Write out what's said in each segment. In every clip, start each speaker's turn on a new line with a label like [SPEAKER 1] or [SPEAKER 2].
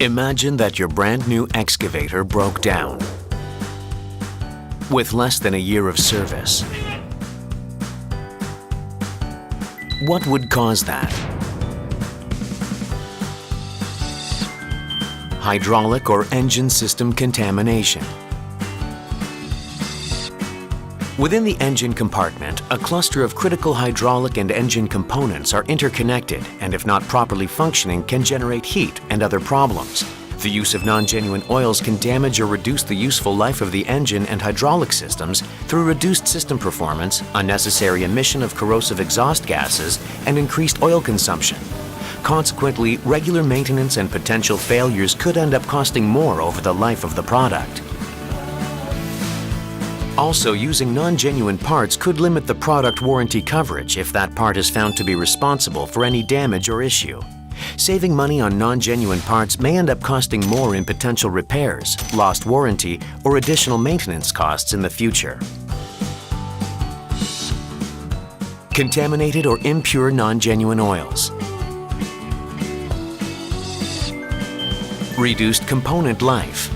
[SPEAKER 1] Imagine that your brand new excavator broke down. With less than a year of service, what would cause that? Hydraulic or engine system contamination. Within the engine compartment, a cluster of critical hydraulic and engine components are interconnected and, if not properly functioning, can generate heat and other problems. The use of non-genuine oils can damage or reduce the useful life of the engine and hydraulic systems through reduced system performance, unnecessary emission of corrosive exhaust gases, and increased oil consumption. Consequently, regular maintenance and potential failures could end up costing more over the life of the product. Also, using non-genuine parts could limit the product warranty coverage if that part is found to be responsible for any damage or issue. Saving money on non-genuine parts may end up costing more in potential repairs, lost warranty, or additional maintenance costs in the future. Contaminated or impure non-genuine oils. Reduced component life.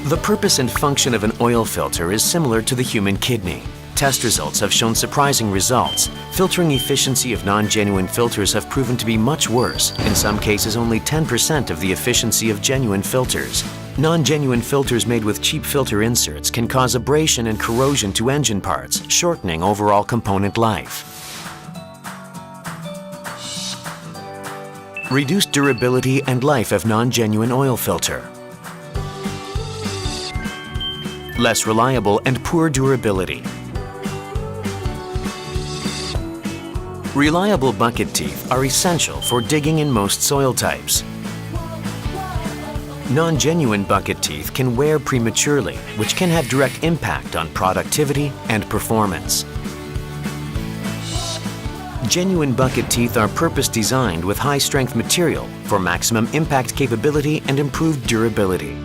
[SPEAKER 1] The purpose and function of an oil filter is similar to the human kidney. Test results have shown surprising results. Filtering efficiency of non-genuine filters have proven to be much worse, in some cases only 10% of the efficiency of genuine filters. Non-genuine filters made with cheap filter inserts can cause abrasion and corrosion to engine parts, shortening overall component life. Reduced durability and life of non-genuine oil filter. Less reliable and poor durability. Reliable bucket teeth are essential for digging in most soil types. Non-genuine bucket teeth can wear prematurely, which can have direct impact on productivity and performance. Genuine bucket teeth are purpose-designed with high-strength material for maximum impact capability and improved durability.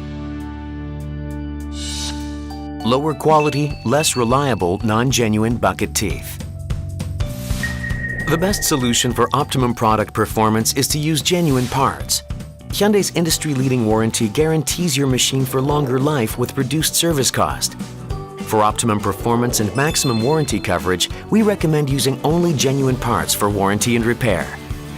[SPEAKER 1] Lower quality, less reliable non-genuine bucket teeth. The best solution for optimum product performance is to use genuine parts. Hyundai's industry-leading warranty guarantees your machine for longer life with reduced service cost. For optimum performance and maximum warranty coverage, we recommend using only genuine parts for warranty and repair.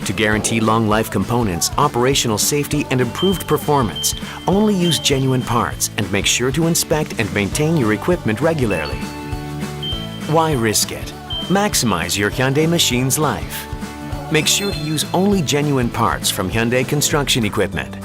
[SPEAKER 1] To guarantee long life components, operational safety, and improved performance, only use genuine parts and make sure to inspect and maintain your equipment regularly. Why risk it? Maximize your Hyundai machine's life. Make sure to use only genuine parts from Hyundai Construction Equipment.